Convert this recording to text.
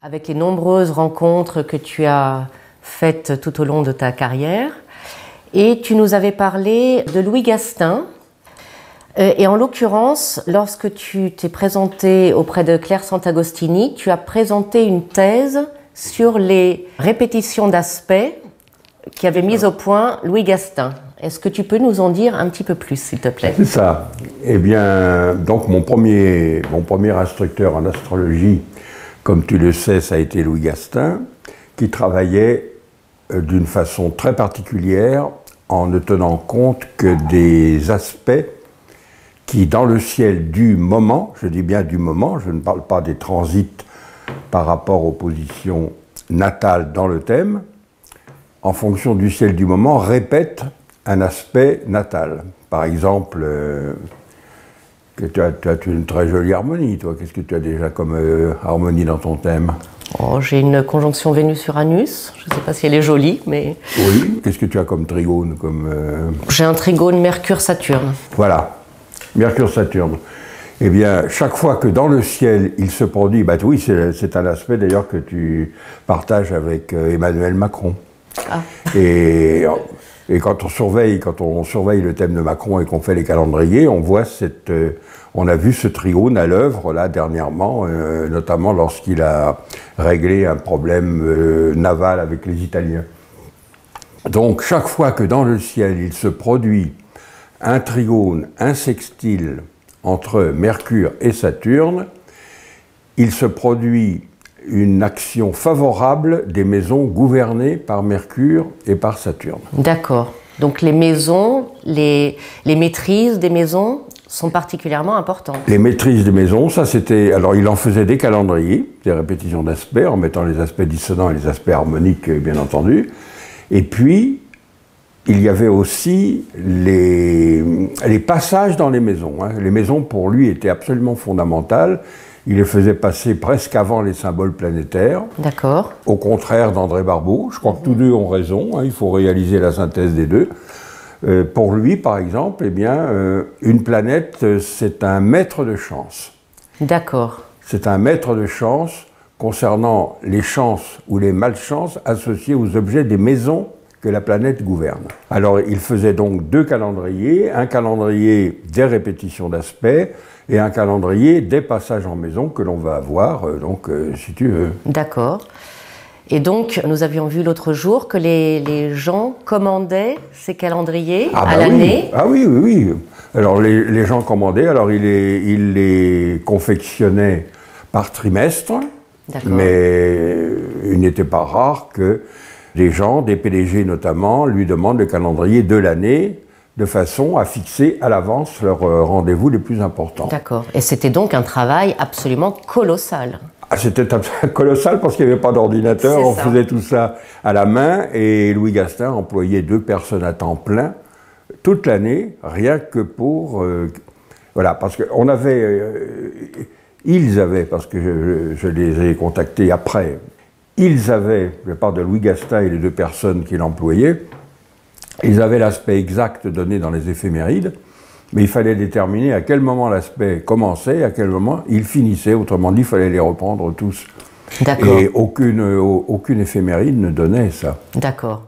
avec les nombreuses rencontres que tu as faites tout au long de ta carrière. Et tu nous avais parlé de Louis Gastin. Et en l'occurrence, lorsque tu t'es présenté auprès de Claire Sant'Agostini, tu as présenté une thèse sur les répétitions d'aspects qui avait mis au point Louis Gastin. Est-ce que tu peux nous en dire un petit peu plus, s'il te plaît? C'est ça. Eh bien, donc mon premier instructeur en astrologie, comme tu le sais, ça a été Louis Gastin, qui travaillait d'une façon très particulière en ne tenant compte que des aspects qui, dans le ciel du moment, je dis bien du moment, je ne parle pas des transits par rapport aux positions natales dans le thème, en fonction du ciel du moment, répètent un aspect natal. Par exemple, que tu as une très jolie harmonie, toi. Qu'est-ce que tu as déjà comme harmonie dans ton thème? Oh, j'ai une conjonction Vénus-Uranus. Je ne sais pas si elle est jolie, mais... Oui. Qu'est-ce que tu as comme trigone J'ai un trigone Mercure-Saturne. Voilà. Mercure-Saturne. Eh bien, chaque fois que dans le ciel, il se produit... Bah oui, c'est un aspect d'ailleurs que tu partages avec Emmanuel Macron. Ah. Et quand on surveille le thème de Macron et qu'on fait les calendriers, on voit on a vu ce trigone à l'œuvre là dernièrement, notamment lorsqu'il a réglé un problème naval avec les Italiens. Donc chaque fois que dans le ciel il se produit un trigone, un sextile entre Mercure et Saturne, il se produit une action favorable des maisons gouvernées par Mercure et par Saturne. D'accord. Donc les maisons, les maîtrises des maisons sont particulièrement importantes. Les maîtrises des maisons, ça c'était... Alors il en faisait des calendriers, des répétitions d'aspects, en mettant les aspects dissonants et les aspects harmoniques, bien entendu. Et puis, il y avait aussi les passages dans les maisons. Les maisons, pour lui, étaient absolument fondamentales. Il les faisait passer presque avant les symboles planétaires. D'accord. Au contraire d'André Barbeau. Je crois que tous deux ont raison. Il faut réaliser la synthèse des deux. Pour lui, par exemple, eh bien, une planète, c'est un maître de chance. D'accord. C'est un maître de chance concernant les chances ou les malchances associées aux objets des maisons que la planète gouverne. Alors, il faisait donc deux calendriers, un calendrier des répétitions d'aspects et un calendrier des passages en maison que l'on va avoir, si tu veux. D'accord. Et donc, nous avions vu l'autre jour que les gens commandaient ces calendriers à l'année. Oui. Ah oui. Alors, les gens commandaient, alors ils les confectionnaient par trimestre, mais il n'était pas rare que des gens, des PDG notamment, lui demandent le calendrier de l'année de façon à fixer à l'avance leurs rendez-vous les plus importants. D'accord. Et c'était donc un travail absolument colossal. Ah, c'était colossal parce qu'il n'y avait pas d'ordinateur, on faisait tout ça à la main et Louis Gastin employait 2 personnes à temps plein toute l'année, rien que pour... voilà, parce qu'on avait... ils avaient, parce que je les ai contactés après, ils avaient, de la part de Louis Gastin et les 2 personnes qu'il employait, ils avaient l'aspect exact donné dans les éphémérides, mais il fallait déterminer à quel moment l'aspect commençait, à quel moment il finissait. Autrement dit, il fallait les reprendre tous. D'accord. Et aucune éphéméride ne donnait ça. D'accord.